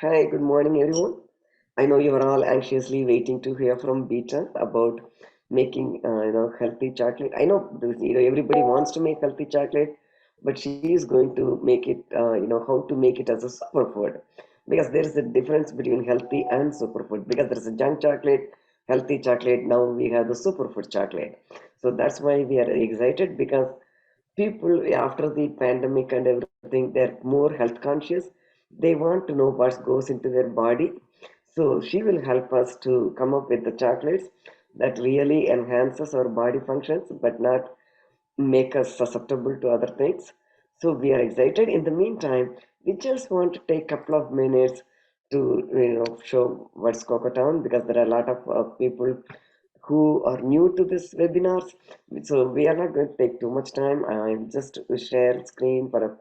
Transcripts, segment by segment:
Hi, good morning, everyone. I know you are all anxiously waiting to hear from Beata about making, healthy chocolate. I know this, everybody wants to make healthy chocolate, but she is going to make it, how to make it as a superfood, because there is a difference between healthy and superfood. Because there is a junk chocolate, healthy chocolate. Now we have the superfood chocolate. So that's why we are excited because people after the pandemic and everything, they're more health conscious. They want to know what goes into their body. So she will help us to come up with the chocolates that really enhances our body functions but not make us susceptible to other things. So we are excited. In the meantime, we just want to take a couple of minutes to show what's CocoaTown, because there are a lot of people who are new to this webinars. So we are not going to take too much time. I'm just share screen for a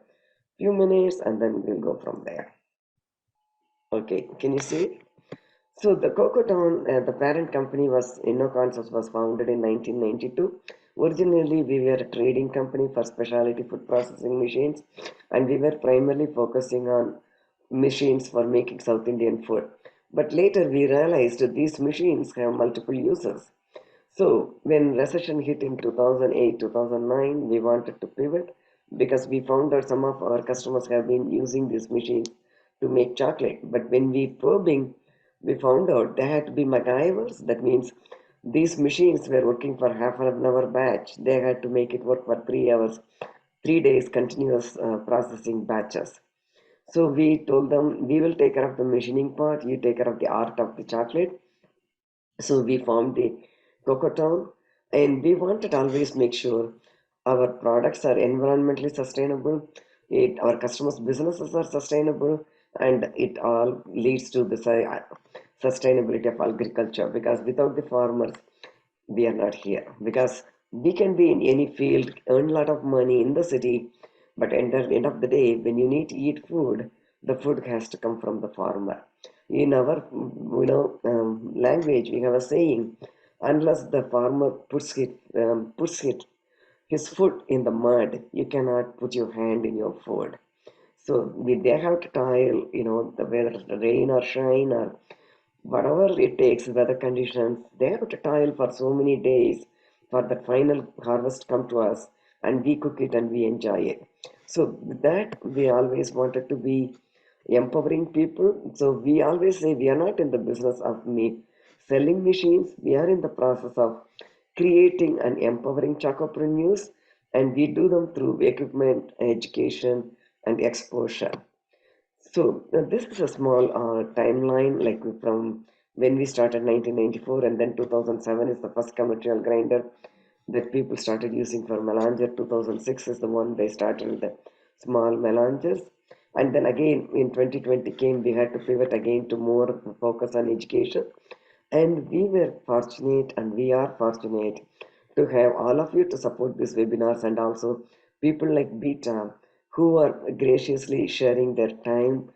few minutes and then we'll go from there. Okay, can you see? So the CocoaTown, the parent company was InnoConcepts, was founded in 1992. Originally, we were a trading company for specialty food processing machines, and we were primarily focusing on machines for making South Indian food. But later, we realized that these machines have multiple uses. So when recession hit in 2008, 2009, we wanted to pivot because we found that some of our customers have been using these machines to make chocolate. But when we probing, we found out they had to be MacGyvers. That means these machines were working for half an hour batch. They had to make it work for 3 hours, 3 days continuous processing batches. So we told them, we will take care of the machining part, you take care of the art of the chocolate. So we formed the CocoaTown, and we wanted to always make sure our products are environmentally sustainable, our customers' businesses are sustainable, and it all leads to the sustainability of agriculture. Because without the farmers, we are not here. Because we can be in any field, earn a lot of money in the city, but at the end of the day, when you need to eat food, the food has to come from the farmer. In our language, we have a saying: unless the farmer puts his foot in the mud, you cannot put your hand in your food. So they have to toil, the whether the rain or shine or whatever it takes, weather conditions, they have to toil for so many days for that final harvest come to us, and we cook it and we enjoy it. So with that, we always wanted to be empowering people. So we always say we are not in the business of selling machines. We are in the process of creating and empowering chocopreneurs, and we do them through equipment, education, and exposure. So this is a small timeline, like from when we started 1994, and then 2007 is the first commercial grinder that people started using for melanger. 2006 is the one they started with the small melangers. And then again in 2020 came, we had to pivot again to more focus on education. And we were fortunate, and we are fortunate to have all of you to support these webinars, and also people like Beta who are graciously sharing their time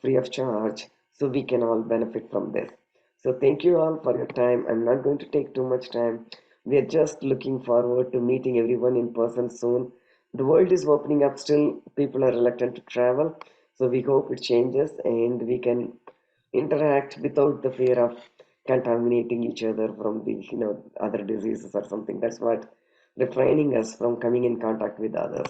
free of charge, so we can all benefit from this. So thank you all for your time. I'm not going to take too much time. We are just looking forward to meeting everyone in person soon. The world is opening up, still people are reluctant to travel, so we hope it changes and we can interact without the fear of contaminating each other from the other diseases or something. That's what refraining us from coming in contact with others.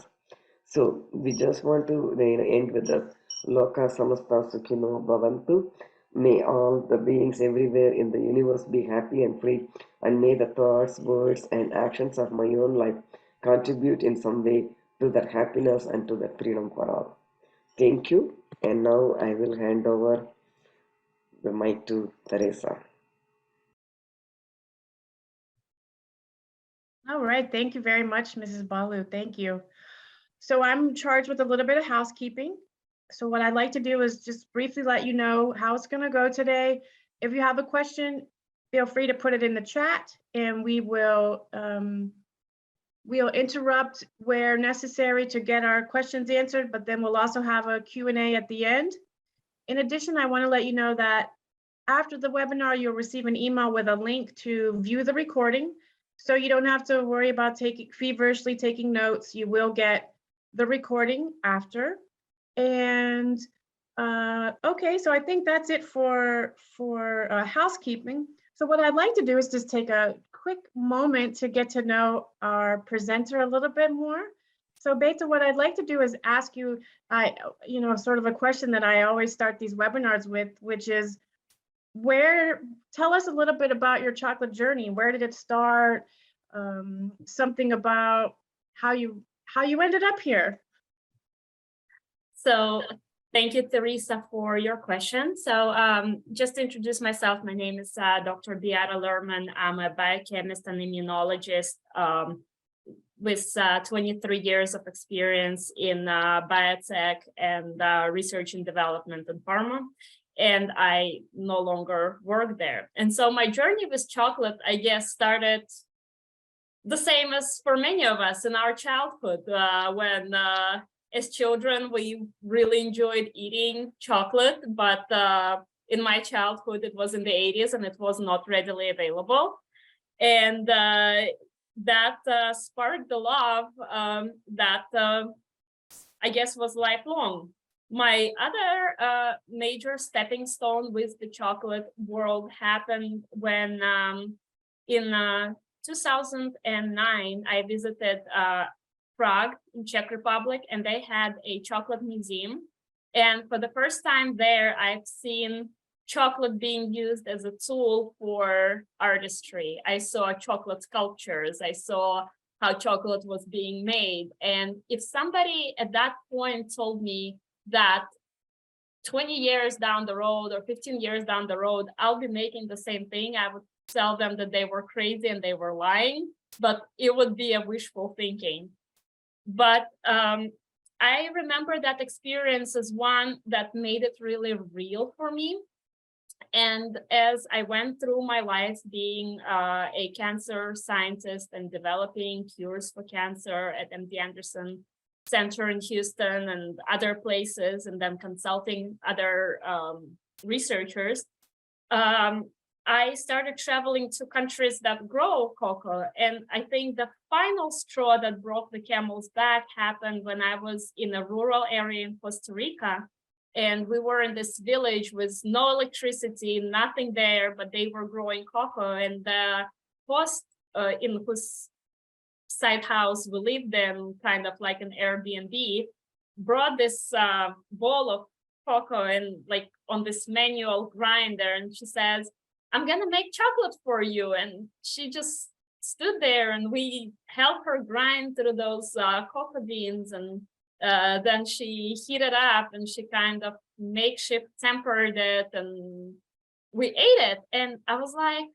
So we just want to end with the Loka Samasta Sukhino Bhavantu. May all the beings everywhere in the universe be happy and free, and may the thoughts, words, and actions of my own life contribute in some way to that happiness and to that freedom for all. Thank you. And now I will hand over the mic to Teresa. All right, thank you very much, Mrs. Balu. Thank you. So I'm charged with a little bit of housekeeping. So what I'd like to do is just briefly let you know how it's going to go today. If you have a question, feel free to put it in the chat, and we'll interrupt where necessary to get our questions answered, but then we'll also have a Q&A at the end. In addition, I want to let you know that after the webinar, you'll receive an email with a link to view the recording. So you don't have to worry about feverishly taking notes. You will get the recording after. And Okay, so I think that's it for housekeeping. So what I'd like to do is just take a quick moment to get to know our presenter a little bit more. So Beata, what I'd like to do is ask you, sort of a question that I always start these webinars with, which is, tell us a little bit about your chocolate journey. Where did it start? Something about how you ended up here. So thank you, Teresa, for your question. So just to introduce myself, my name is Dr. Beata Lerman. I'm a biochemist and immunologist with 23 years of experience in biotech and research and development in pharma. And I no longer work there. And so my journey with chocolate, I guess, started the same as for many of us in our childhood, when as children, we really enjoyed eating chocolate, but in my childhood, it was in the 80s and it was not readily available. And that sparked the love that I guess was lifelong. My other major stepping stone with the chocolate world happened when in 2009, I visited Prague in Czech Republic, and they had a chocolate museum. And for the first time there, I've seen chocolate being used as a tool for artistry. I saw chocolate sculptures. I saw how chocolate was being made. And if somebody at that point told me that 20 years down the road or 15 years down the road, I'll be making the same thing, I would tell them that they were crazy and they were lying, but it would be a wishful thinking. But I remember that experience as one that made it really real for me. And as I went through my life being a cancer scientist and developing cures for cancer at MD Anderson Center in Houston and other places, and then consulting other researchers, I started traveling to countries that grow cocoa. And I think the final straw that broke the camel's back happened when I was in a rural area in Costa Rica. And we were in this village with no electricity, nothing there, but they were growing cocoa. And the host in whose side house we lived in, kind of like an Airbnb, brought this bowl of cocoa and like on this manual grinder. And she says, "I'm gonna make chocolate for you." And she just stood there and we helped her grind through those cocoa beans. And then she heated up and she kind of makeshift tempered it and we ate it. And I was like,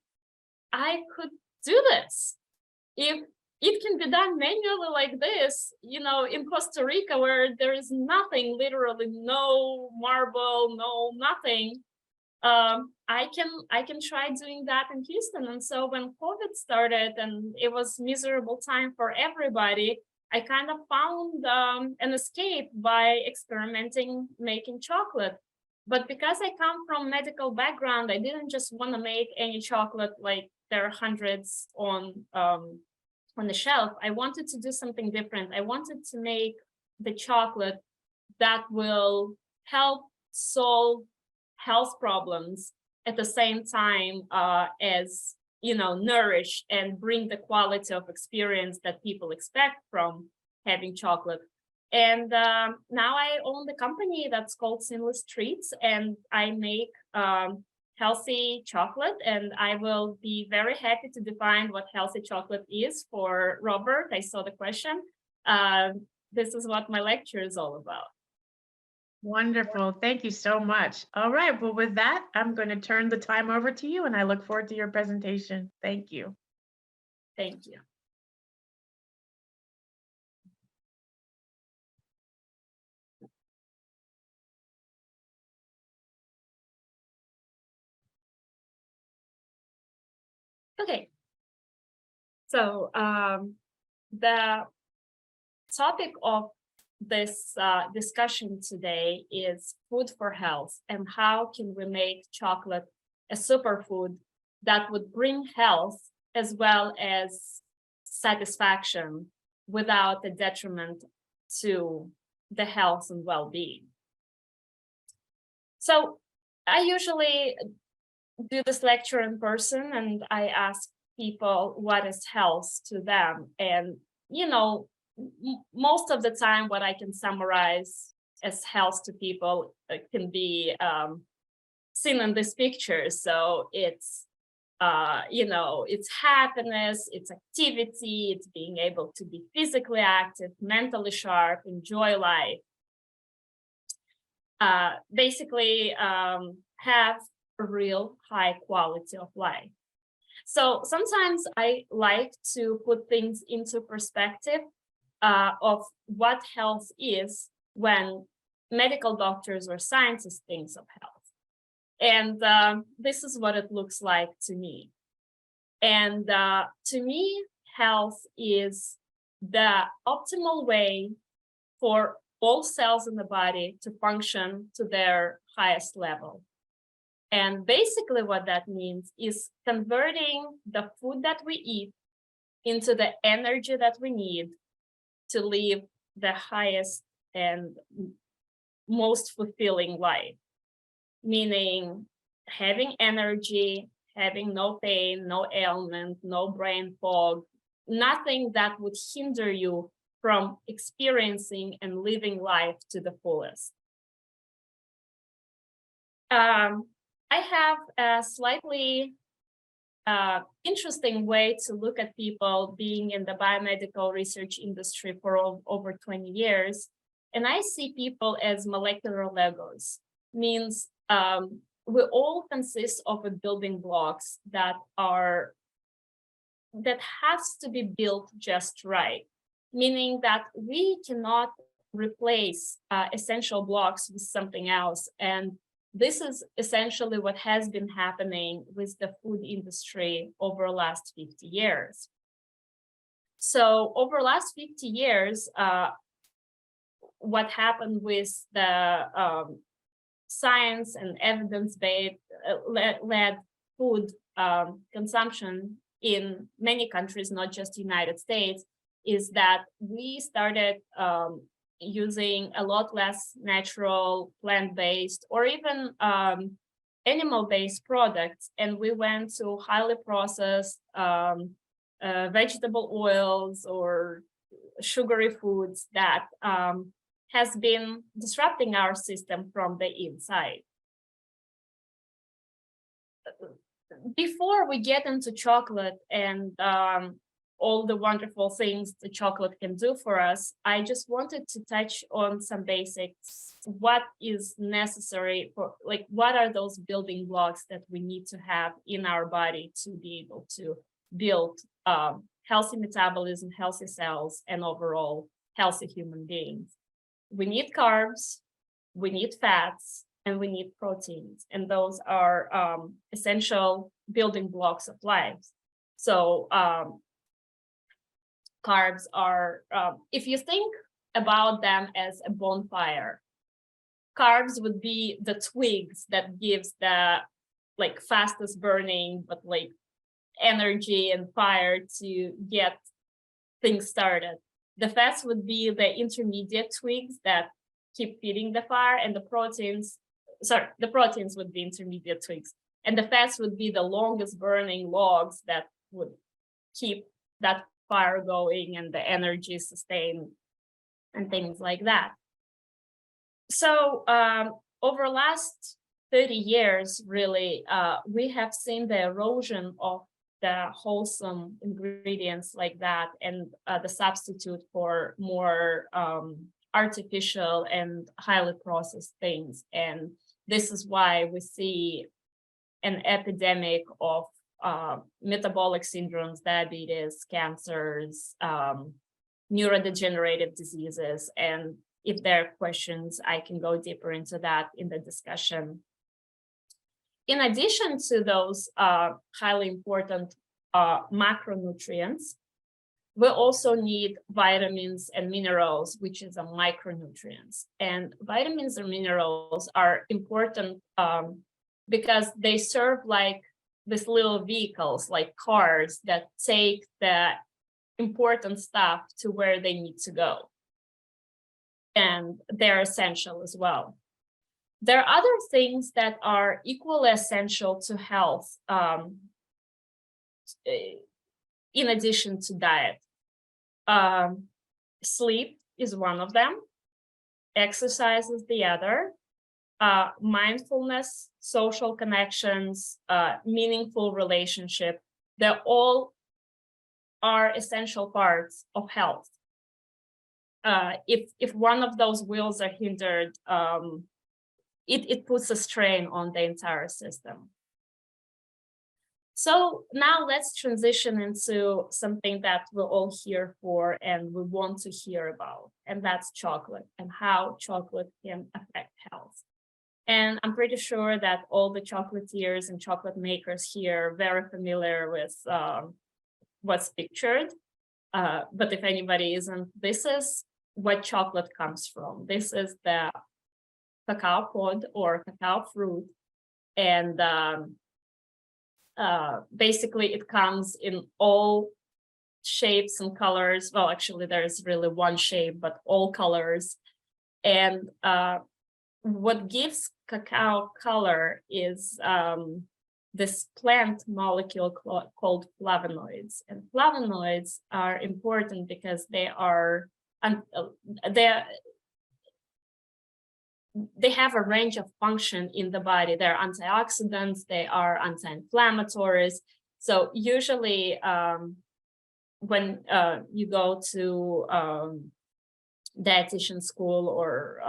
I could do this. If it can be done manually like this, in Costa Rica, where there is nothing, literally no marble, no nothing, I can try doing that in Houston. And so when COVID started and it was miserable time for everybody, I kind of found an escape by experimenting making chocolate. But because I come from medical background, I didn't just want to make any chocolate like there are hundreds on the shelf. I wanted to do something different. I wanted to make the chocolate that will help solve health problems at the same time as nourish and bring the quality of experience that people expect from having chocolate. And now I own the company that's called Sinless Treats, and I make healthy chocolate. And I will be very happy to define what healthy chocolate is for Robert. I saw the question. This is what my lecture is all about. Wonderful. Thank you so much. All right. Well, with that, I'm going to turn the time over to you, and I look forward to your presentation. Thank you. Thank you. Okay. So the topic of this discussion today is food for health, and how can we make chocolate a superfood that would bring health as well as satisfaction without a detriment to the health and well-being. So I usually do this lecture in person, and I ask people what is health to them. And, most of the time, what I can summarize as health to people can be seen in this picture. So it's, it's happiness, it's activity, it's being able to be physically active, mentally sharp, enjoy life. Basically, have a real high quality of life. So sometimes I like to put things into perspective of what health is when medical doctors or scientists think of health. And this is what it looks like to me. And to me, health is the optimal way for all cells in the body to function to their highest level. And basically what that means is converting the food that we eat into the energy that we need to live the highest and most fulfilling life. Meaning having energy, having no pain, no ailment, no brain fog, nothing that would hinder you from experiencing and living life to the fullest. I have a slightly interesting way to look at people being in the biomedical research industry for over 20 years. And I see people as molecular Legos. Means we all consist of a building blocks that has to be built just right, meaning that we cannot replace essential blocks with something else. And this is essentially what has been happening with the food industry over the last 50 years. So over the last 50 years, what happened with the science and evidence-based led food consumption in many countries, not just the United States, is that we started using a lot less natural, plant-based, or even animal-based products, and we went to highly processed vegetable oils or sugary foods that has been disrupting our system from the inside. Before we get into chocolate and all the wonderful things the chocolate can do for us, I just wanted to touch on some basics. What is necessary for, what are those building blocks that we need to have in our body to be able to build healthy metabolism, healthy cells, and overall healthy human beings? We need carbs, we need fats, and we need proteins. And those are essential building blocks of life. So carbs are, if you think about them as a bonfire, carbs would be the twigs that gives the fastest burning, but energy and fire to get things started. The fats would be the intermediate twigs that keep feeding the fire, and the proteins would be intermediate twigs. And the fats would be the longest burning logs that would keep that fire going and the energy sustained and things like that. So over the last 30 years, really, we have seen the erosion of the wholesome ingredients like that and the substitute for more artificial and highly processed things. And this is why we see an epidemic of metabolic syndromes, diabetes, cancers, neurodegenerative diseases. And if there are questions, I can go deeper into that in the discussion. In addition to those highly important macronutrients, we also need vitamins and minerals, which is a micronutrients. And vitamins and minerals are important because they serve like these little vehicles, like cars that take the important stuff to where they need to go. And they're essential as well. There are other things that are equally essential to health, in addition to diet. Sleep is one of them. Exercise is the other. Mindfulness, social connections, meaningful relationship, they all are essential parts of health. If one of those wheels are hindered, it puts a strain on the entire system. So now let's transition into something that we're all here for and we want to hear about, and that's chocolate and how chocolate can affect health. And I'm pretty sure that all the chocolatiers and chocolate makers here are very familiar with what's pictured. But if anybody isn't, this is what chocolate comes from. This is the cacao pod or cacao fruit. And basically it comes in all shapes and colors. Well, actually there's really one shape, but all colors. And what gives cacao color is this plant molecule called flavonoids. And flavonoids are important because they have a range of function in the body. They're antioxidants, they are anti-inflammatories. So usually when you go to dietitian school or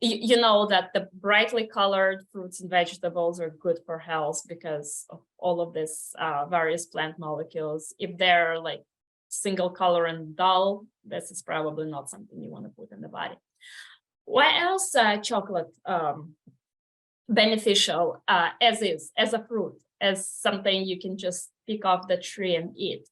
you know that the brightly colored fruits and vegetables are good for health because of all of this various plant molecules. If they're like single color and dull, this is probably not something you want to put in the body. Why else chocolate beneficial as a fruit, as something you can just pick off the tree and eat?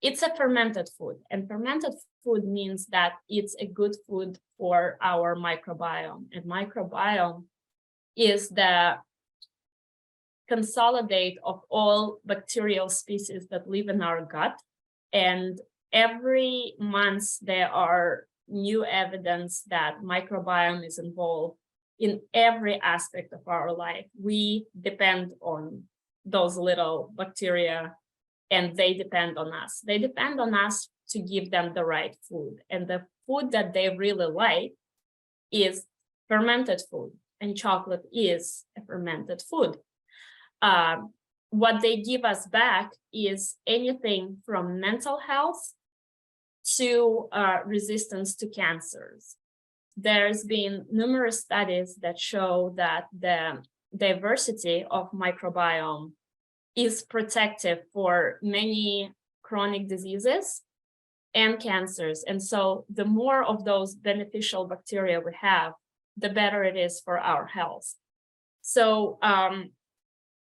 It's a fermented food, and fermented food means that it's a good food for our microbiome. And microbiome is the consolidate of all bacterial species that live in our gut. And every month there are new evidence that microbiome is involved in every aspect of our life. We depend on those little bacteria and they depend on us. They depend on us to give them the right food. And the food that they really like is fermented food, and chocolate is a fermented food. What they give us back is anything from mental health to resistance to cancers. There's been numerous studies that show that the diversity of microbiome is protective for many chronic diseases and cancers. And so the more of those beneficial bacteria we have, the better it is for our health. So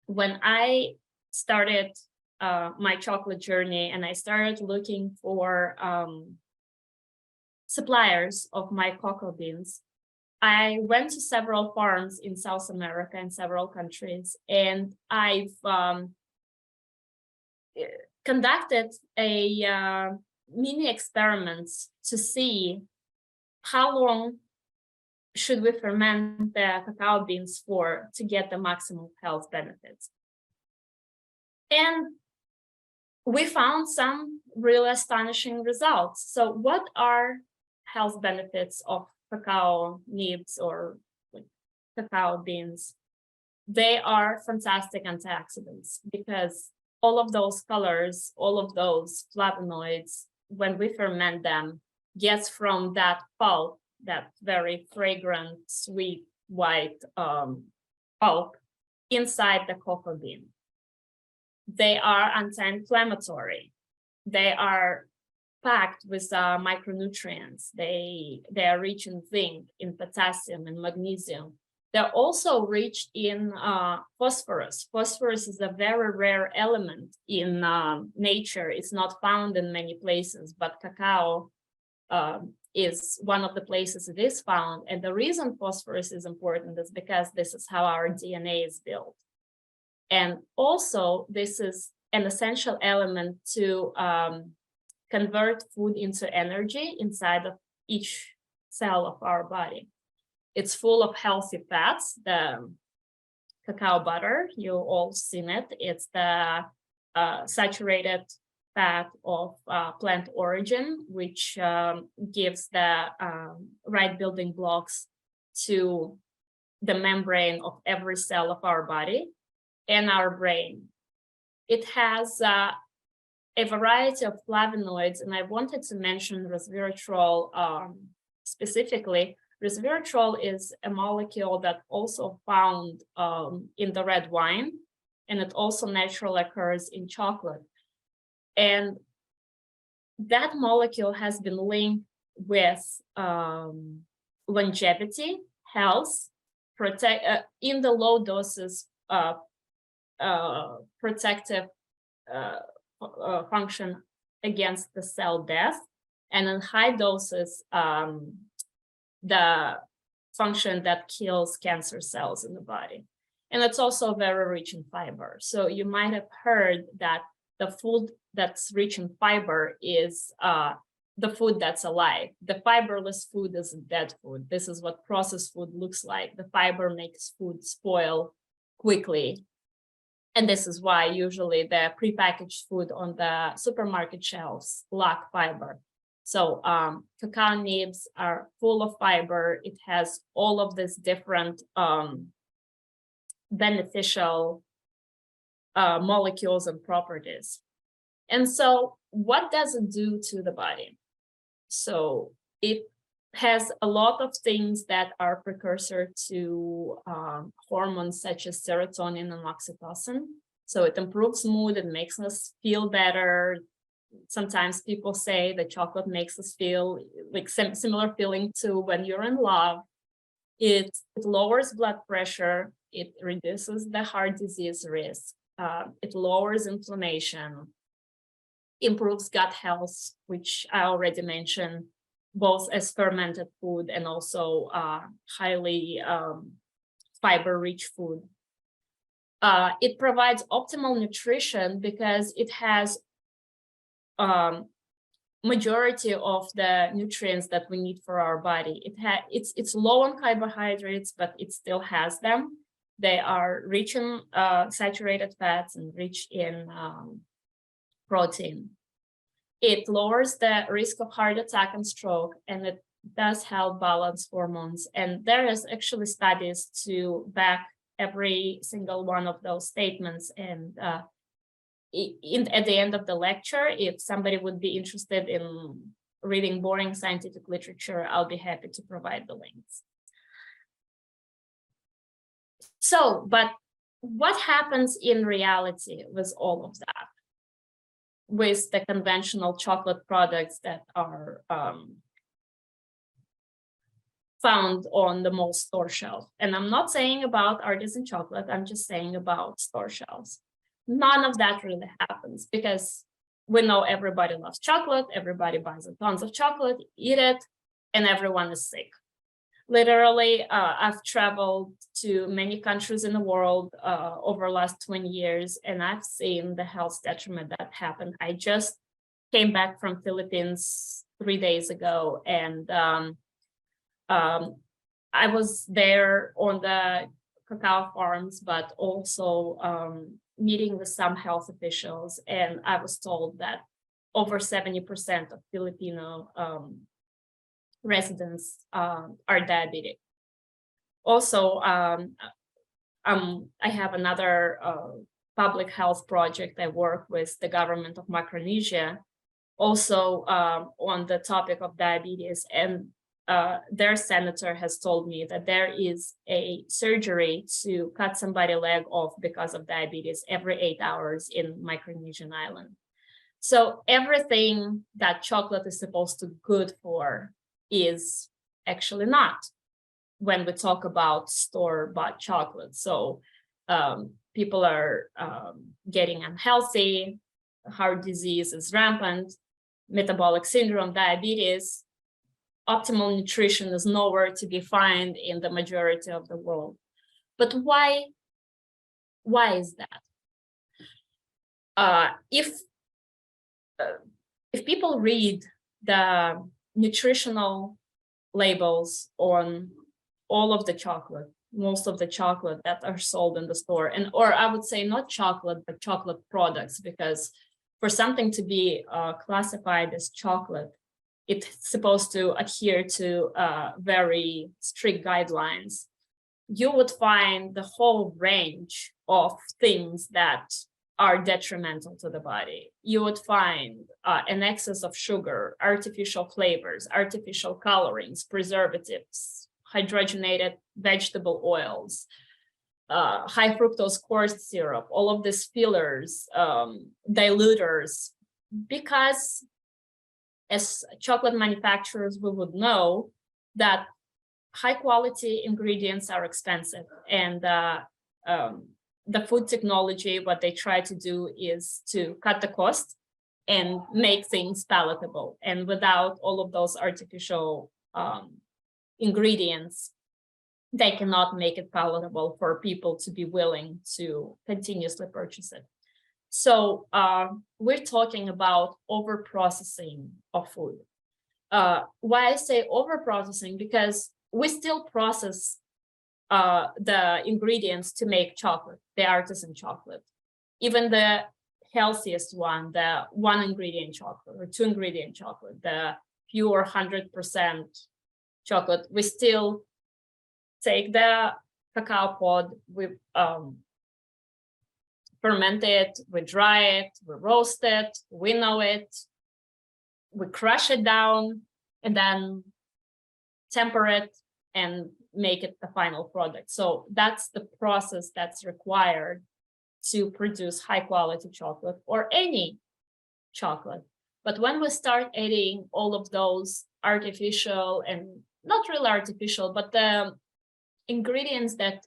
when I started my chocolate journey and I started looking for suppliers of my cocoa beans, I went to several farms in South America and several countries, and I've conducted a mini experiments to see how long should we ferment the cacao beans for to get the maximum health benefits. And we found some really astonishing results. So what are health benefits of cacao nibs or cacao beans? They are fantastic antioxidants because all of those colors, all of those flavonoids, when we ferment them, gets from that pulp, that very fragrant, sweet, white pulp inside the cocoa bean. They are anti-inflammatory. They are packed with micronutrients. They are rich in zinc, in potassium, and magnesium. They're also rich in phosphorus. Phosphorus is a very rare element in nature. It's not found in many places, but cacao is one of the places it is found. And the reason phosphorus is important is because this is how our DNA is built. And also, this is an essential element to convert food into energy inside of each cell of our body. It's full of healthy fats. The cacao butter, you all seen it. It's the saturated fat of plant origin, which gives the right building blocks to the membrane of every cell of our body and our brain. It has a variety of flavonoids, and I wanted to mention resveratrol specifically. Resveratrol is a molecule that also found in the red wine, and it also naturally occurs in chocolate. And that molecule has been linked with longevity, health, in the low doses, protective function against the cell death, and in high doses, the function that kills cancer cells in the body. And it's also very rich in fiber. So you might have heard that the food that's rich in fiber is the food that's alive. The fiberless food is dead food. This is what processed food looks like. The fiber makes food spoil quickly. And this is why usually the prepackaged food on the supermarket shelves lack fiber. So cacao nibs are full of fiber. It has all of these different beneficial molecules and properties. And so what does it do to the body? So it has a lot of things that are precursor to hormones such as serotonin and oxytocin. So it improves mood, it makes us feel better. Sometimes people say that chocolate makes us feel like similar feeling to when you're in love. It lowers blood pressure, it reduces the heart disease risk, it lowers inflammation, improves gut health, which I already mentioned, both as fermented food and also highly fiber-rich food. It provides optimal nutrition because it has majority of the nutrients that we need for our body. It's low on carbohydrates, but it still has them. They are rich in saturated fats and rich in protein. It lowers the risk of heart attack and stroke, and it does help balance hormones. And there is actually studies to back every single one of those statements. And at the end of the lecture, if somebody would be interested in reading boring scientific literature, I'll be happy to provide the links. So, but what happens in reality with all of that? With the conventional chocolate products that are found on the most store shelf. And I'm not saying about artisan chocolate, I'm just saying about store shelves. None of that really happens because we know everybody loves chocolate, everybody buys tons of chocolate, eat it, and everyone is sick. Literally, I've traveled to many countries in the world over the last 20 years, and I've seen the health detriment that happened. I just came back from Philippines 3 days ago, and I was there on the cacao farms, but also meeting with some health officials, and I was told that over 70% of Filipino residents are diabetic. Also, I have another public health project. I work with the government of Micronesia, also on the topic of diabetes, and their senator has told me that there is a surgery to cut somebody's leg off because of diabetes every 8 hours in Micronesian island. So everything that chocolate is supposed to be good for is actually not when we talk about store-bought chocolate. So people are getting unhealthy, heart disease is rampant, metabolic syndrome, diabetes. Optimal nutrition is nowhere to be found in the majority of the world. But why is that? If people read the nutritional labels on all of the chocolate, most of the chocolate that are sold in the store, and or I would say not chocolate, but chocolate products, because for something to be classified as chocolate, it's supposed to adhere to very strict guidelines. You would find the whole range of things that are detrimental to the body. You would find an excess of sugar, artificial flavors, artificial colorings, preservatives, hydrogenated vegetable oils, high fructose corn syrup, all of these fillers, diluters, because as chocolate manufacturers, we would know that high quality ingredients are expensive, and the food technology, what they try to do is to cut the cost and make things palatable. And without all of those artificial ingredients, they cannot make it palatable for people to be willing to continuously purchase it. So we're talking about over-processing of food. Why I say over-processing? Because we still process the ingredients to make chocolate, the artisan chocolate. Even the healthiest one, the 1 ingredient chocolate or 2 ingredient chocolate, the pure 100% chocolate, we still take the cacao pod, we ferment it, we dry it, we roast it, winnow it, we crush it down, and then temper it and make it the final product. So that's the process that's required to produce high quality chocolate or any chocolate. But when we start adding all of those artificial and not really artificial, but the ingredients that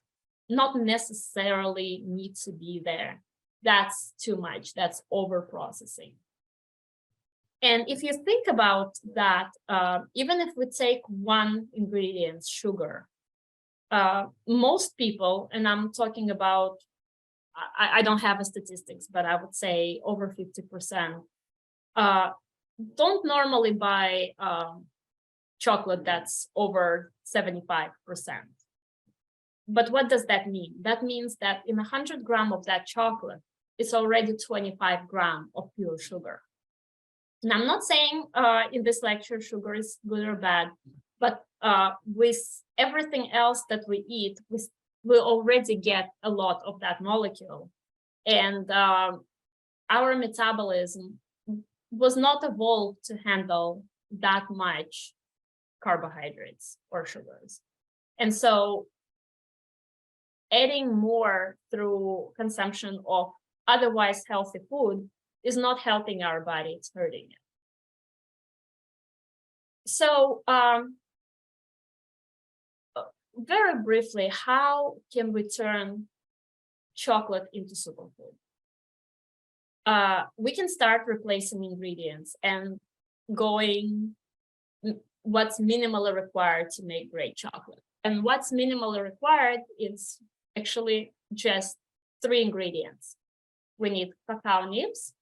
not necessarily need to be there, that's too much, that's over processing. And if you think about that, even if we take 1 ingredient, sugar, most people, and I'm talking about, I don't have a statistics, but I would say over 50%, don't normally buy chocolate that's over 75%. But what does that mean? That means that in 100 grams of that chocolate, it's already 25 grams of pure sugar. And I'm not saying in this lecture sugar is good or bad, but with everything else that we eat, we already get a lot of that molecule. And our metabolism was not evolved to handle that much carbohydrates or sugars. And so adding more through consumption of otherwise healthy food is not helping our body, it's hurting it. So very briefly, how can we turn chocolate into superfood? We can start replacing ingredients and going what's minimally required to make great chocolate. And what's minimally required is actually just 3 ingredients. We need cacao nibs,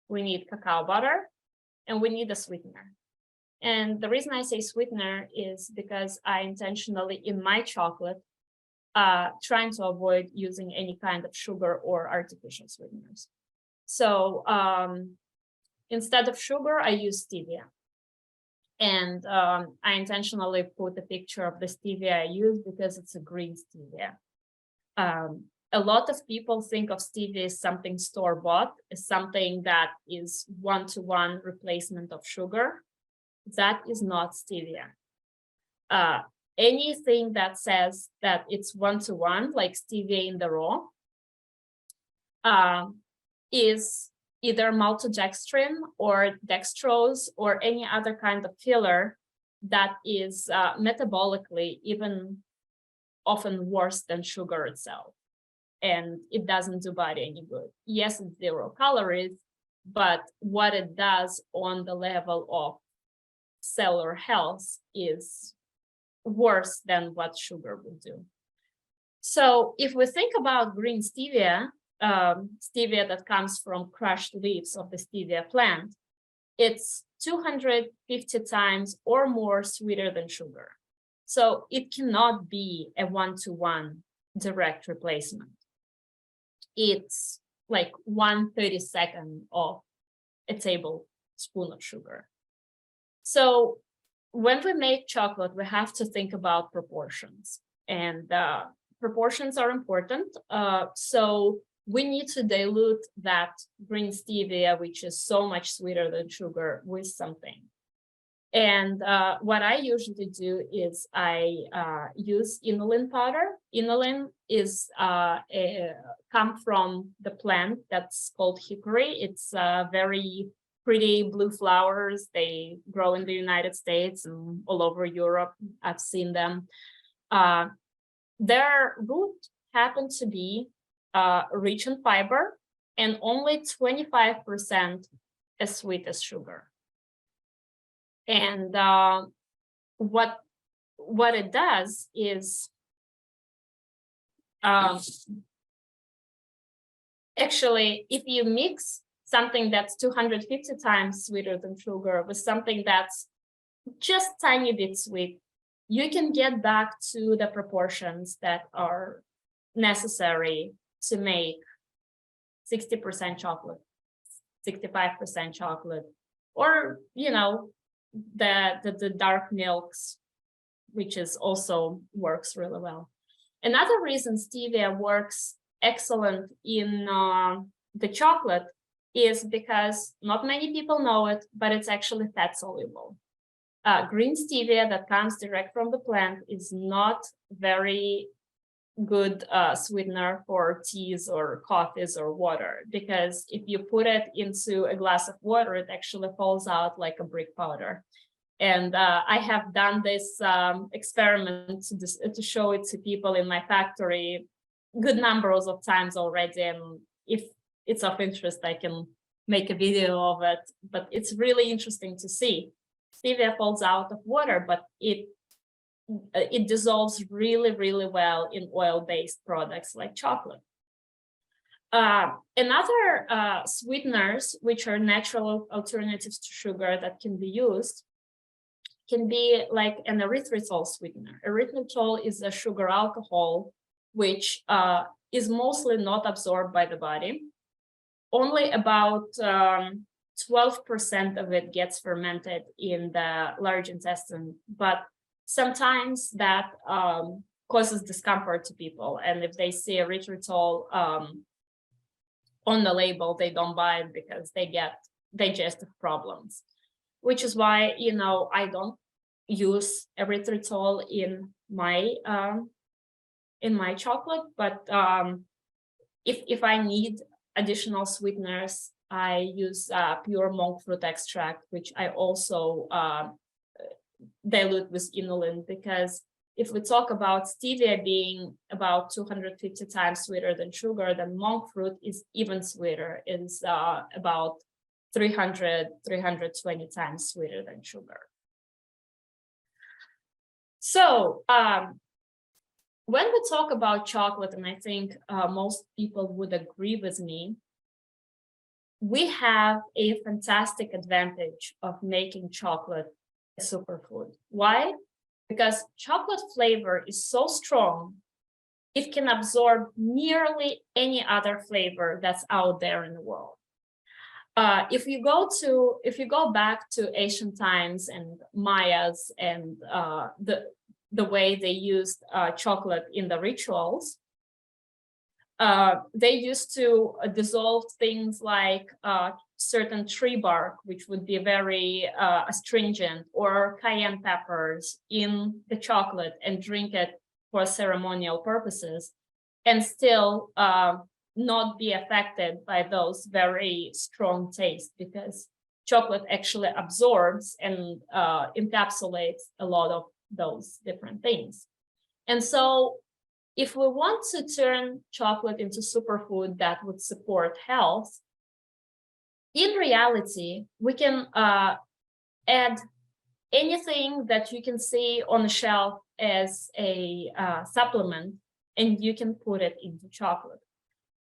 we need cacao butter, and we need a sweetener. And the reason I say sweetener is because I intentionally, in my chocolate, trying to avoid using any kind of sugar or artificial sweeteners. So instead of sugar, I use stevia. And I intentionally put a picture of the stevia I use because it's a green stevia. A lot of people think of stevia as something store-bought, as something that is one-to-one replacement of sugar. That is not stevia. Anything that says that it's one-to-one, like stevia in the raw, is either maltodextrin or dextrose or any other kind of filler that is metabolically even often worse than sugar itself. And it doesn't do body any good. Yes, it's 0 calories, but what it does on the level of cellular health is worse than what sugar would do. So if we think about green stevia, stevia that comes from crushed leaves of the stevia plant, it's 250 times or more sweeter than sugar. So it cannot be a one-to-one direct replacement. It's like 1/32 of a tablespoon of sugar. So when we make chocolate, we have to think about proportions, and proportions are important. So we need to dilute that green stevia, which is so much sweeter than sugar, with something. And what I usually do is I use inulin powder. Inulin is come from the plant that's called hickory. It's very pretty blue flowers. They grow in the United States and all over Europe. I've seen them. Their root happen to be rich in fiber and only 25% as sweet as sugar. And what it does is actually, if you mix something that's 250 times sweeter than sugar with something that's just tiny bit sweet, you can get back to the proportions that are necessary to make 60% chocolate, 65% chocolate, or, you know, the dark milks, which is also works really well. Another reason stevia works excellent in the chocolate is because not many people know it, but it's actually fat soluble. Green stevia that comes direct from the plant is not very good sweetener for teas or coffees or water, because if you put it into a glass of water, it actually falls out like a brick powder. And I have done this experiment to show it to people in my factory good numbers of times already. And if it's of interest, I can make a video of it, but it's really interesting to see. Stevia falls out of water, but it dissolves really, really well in oil-based products like chocolate. Another sweeteners, which are natural alternatives to sugar that can be used, can be like an erythritol sweetener. Erythritol is a sugar alcohol, which is mostly not absorbed by the body. Only about 12% of it gets fermented in the large intestine, but sometimes that causes discomfort to people. And if they see erythritol on the label, they don't buy it because they get digestive problems, which is why, you know, I don't use erythritol in my chocolate. But if I need additional sweeteners, I use pure monk fruit extract, which I also dilute with inulin, because if we talk about stevia being about 250 times sweeter than sugar, then monk fruit is even sweeter. It's about 320 times sweeter than sugar. So when we talk about chocolate, and I think most people would agree with me, we have a fantastic advantage of making chocolate a superfood. Why? Because chocolate flavor is so strong, it can absorb nearly any other flavor that's out there in the world. If you go back to ancient times and Mayas and the way they used chocolate in the rituals, they used to dissolve things like certain tree bark, which would be very astringent, or cayenne peppers in the chocolate and drink it for ceremonial purposes, and still not be affected by those very strong tastes, because chocolate actually absorbs and encapsulates a lot of those different things. And so if we want to turn chocolate into superfood that would support health, in reality, we can add anything that you can see on the shelf as a supplement, and you can put it into chocolate.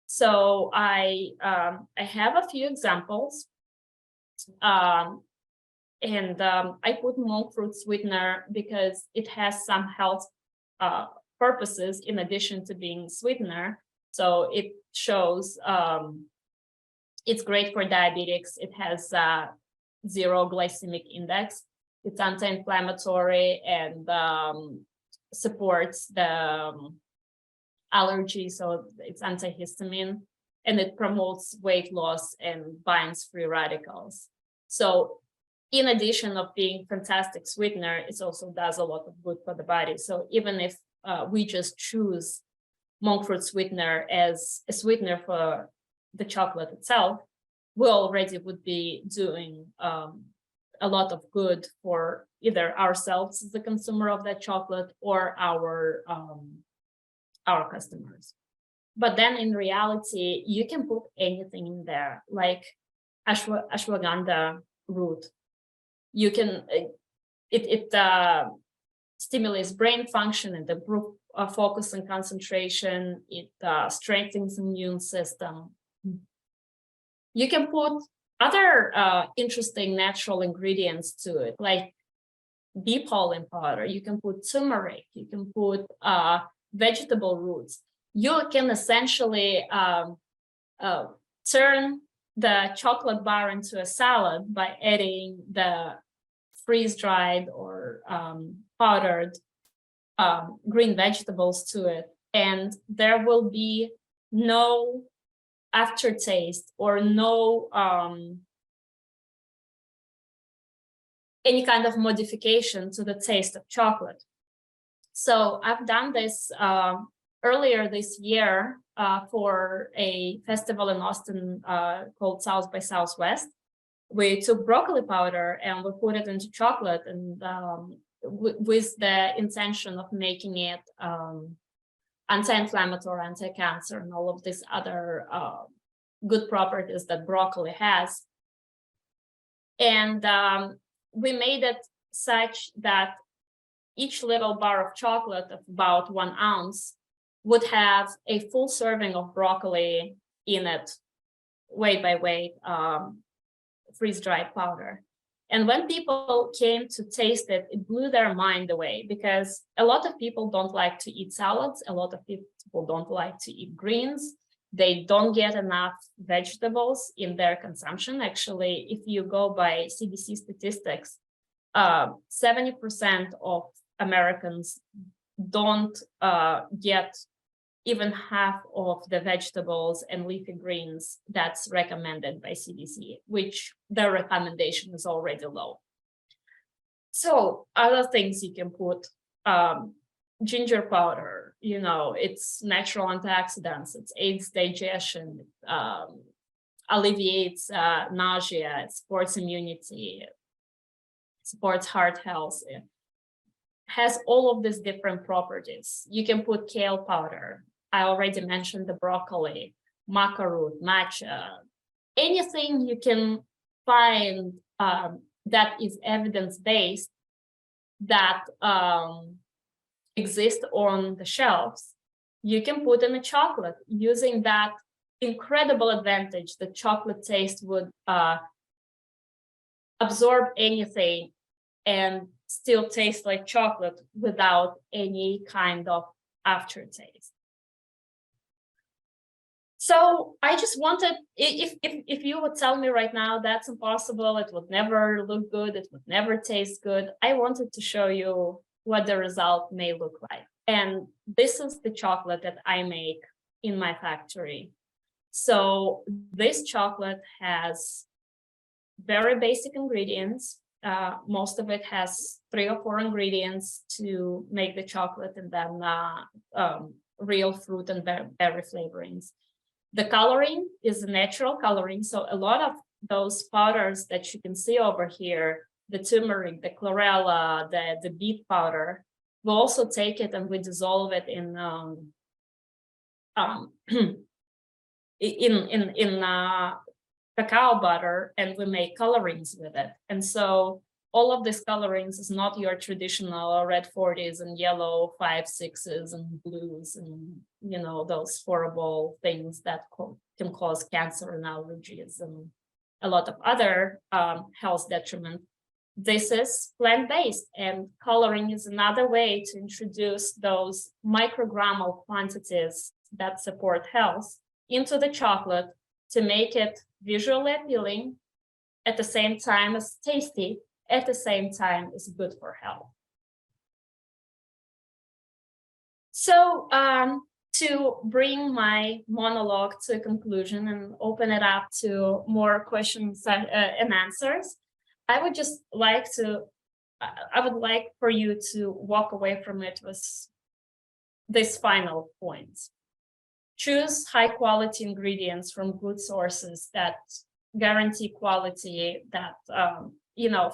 So I have a few examples. And I put monk fruit sweetener because it has some health purposes in addition to being sweetener. So it shows it's great for diabetics. It has 0 glycemic index. It's anti-inflammatory and supports the allergy, so it's antihistamine, and it promotes weight loss and binds free radicals. So in addition of being fantastic sweetener, it also does a lot of good for the body. So even if we just choose monk fruit sweetener as a sweetener for the chocolate itself, we already would be doing a lot of good for either ourselves as the consumer of that chocolate or our customers. But then in reality, you can put anything in there, like ashwagandha root. You can, it stimulates brain function and improves focus and concentration. It strengthens the immune system. You can put other interesting natural ingredients to it, like bee pollen powder. You can put turmeric. You can put vegetable roots. You can essentially turn the chocolate bar into a salad by adding the freeze-dried or powdered green vegetables to it. And there will be no aftertaste or no any kind of modification to the taste of chocolate. So I've done this earlier this year for a festival in Austin called South by Southwest. We took broccoli powder and we put it into chocolate, and with the intention of making it anti-inflammatory, anti-cancer, and all of these other good properties that broccoli has. And we made it such that each little bar of chocolate of about 1 ounce would have a full serving of broccoli in it, weight by weight, freeze-dried powder. And when people came to taste it, it blew their mind away, because a lot of people don't like to eat salads. A lot of people don't like to eat greens. They don't get enough vegetables in their consumption. Actually, if you go by CDC statistics, 70% of Americans don't get even half of the vegetables and leafy greens that's recommended by CDC, which their recommendation is already low. So other things you can put, ginger powder, you know, it's natural antioxidants, it aids digestion, alleviates nausea, it supports immunity, supports heart health. It has all of these different properties. You can put kale powder. I already mentioned the broccoli, maca root, matcha, anything you can find that is evidence-based that exist on the shelves, you can put in a chocolate using that incredible advantage that chocolate taste would absorb anything and still taste like chocolate without any kind of aftertaste. So I just wanted, if you would tell me right now that's impossible, it would never look good, it would never taste good, I wanted to show you what the result may look like. And this is the chocolate that I make in my factory. So this chocolate has very basic ingredients. Most of it has 3 or 4 ingredients to make the chocolate, and then real fruit and berry flavorings. The coloring is natural coloring. So a lot of those powders that you can see over here, the turmeric, the chlorella, the beet powder, we'll also take it and we dissolve it in cacao butter, and we make colorings with it. And so all of these colorings is not your traditional red 40s and yellow 5, 6s and blues and, you know, those horrible things that can cause cancer and allergies and a lot of other health detriment. this is plant-based, and coloring is another way to introduce those microgrammal quantities that support health into the chocolate to make it visually appealing, at the same time as tasty, at the same time as good for health. So to bring my monologue to a conclusion and open it up to more questions and answers, I would like for you to walk away from it with this final point. Choose high quality ingredients from good sources that guarantee quality. That,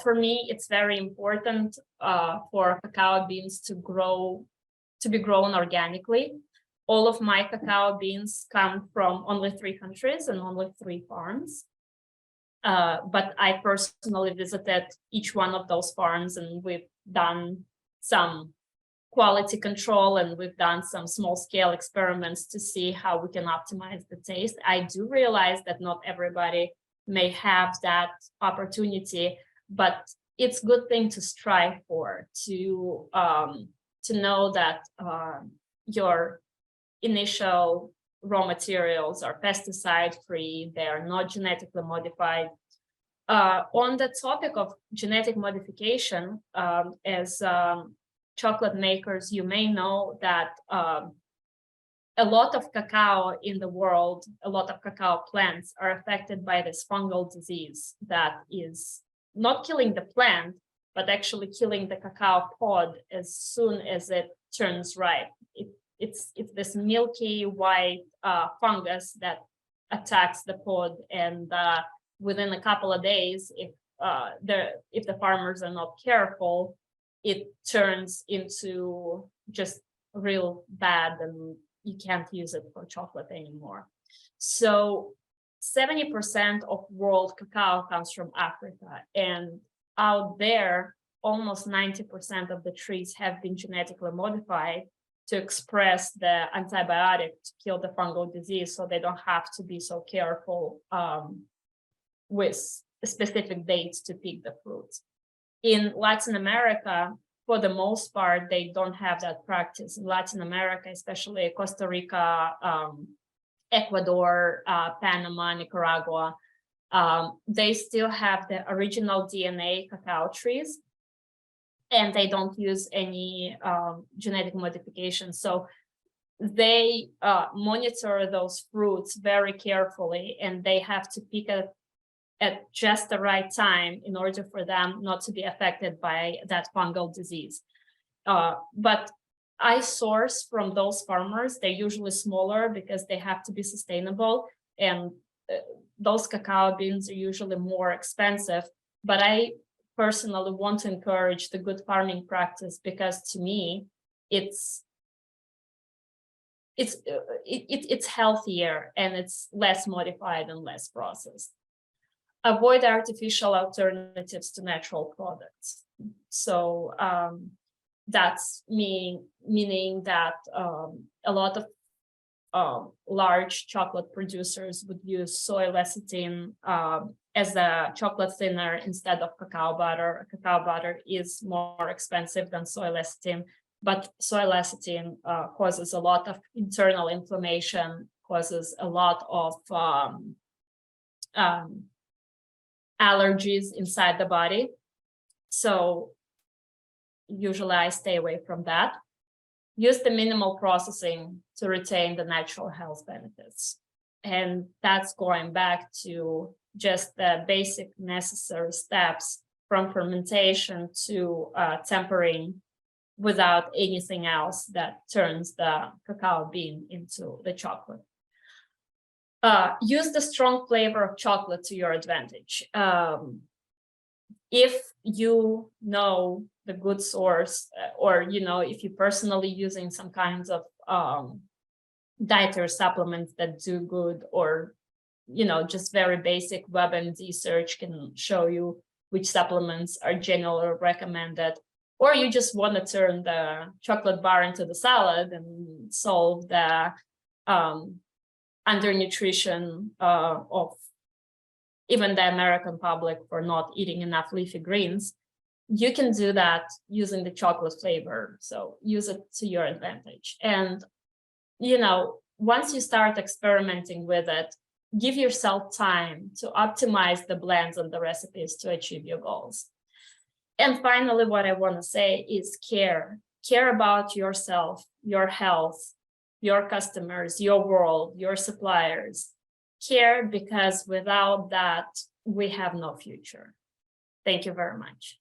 for me, it's very important for cacao beans to be grown organically. All of my cacao beans come from only 3 countries and only 3 farms. But I personally visited each one of those farms, and we've done some quality control, and we've done some small scale experiments to see how we can optimize the taste. I do realize that not everybody may have that opportunity, but it's a good thing to strive for, to know that your initial raw materials are pesticide free, they are not genetically modified. On the topic of genetic modification, as chocolate makers, you may know that a lot of cacao in the world, a lot of cacao plants are affected by this fungal disease that is not killing the plant, but actually killing the cacao pod as soon as it turns ripe. It's this milky white fungus that attacks the pod, and within a couple of days, if the farmers are not careful, it turns into just real bad, and you can't use it for chocolate anymore. So 70% of world cacao comes from Africa, and out there, almost 90% of the trees have been genetically modified to express the antibiotic to kill the fungal disease, so they don't have to be so careful with specific dates to pick the fruits. In Latin America, for the most part, they don't have that practice. In Latin America, especially Costa Rica, Ecuador, Panama, Nicaragua, they still have the original DNA cacao trees, and they don't use any genetic modification. So they monitor those fruits very carefully, and they have to pick it at just the right time in order for them not to be affected by that fungal disease. But I source from those farmers. They're usually smaller because they have to be sustainable, and those cacao beans are usually more expensive. But I personally want to encourage the good farming practice, because to me, it's healthier and it's less modified and less processed. Avoid artificial alternatives to natural products. So that's meaning that a lot of large chocolate producers would use soy lecithin as a chocolate thinner instead of cacao butter. Cacao butter is more expensive than soy lecithin, but soy lecithin causes a lot of internal inflammation, causes a lot of allergies inside the body. So usually I stay away from that. Use the minimal processing to retain the natural health benefits. And that's going back to just the basic necessary steps from fermentation to tempering without anything else that turns the cacao bean into the chocolate. Use the strong flavor of chocolate to your advantage. If you know the good source, or if you're personally using some kinds of dietary supplements that do good, or just very basic WebMD search can show you which supplements are generally recommended, or you just want to turn the chocolate bar into the salad and solve the undernutrition of even the American public for not eating enough leafy greens, you can do that using the chocolate flavor. So use it to your advantage. And, once you start experimenting with it, give yourself time to optimize the blends and the recipes to achieve your goals. And finally, what I want to say is care. Care about yourself, your health, your customers, your world, your suppliers. Care, because without that, we have no future. Thank you very much.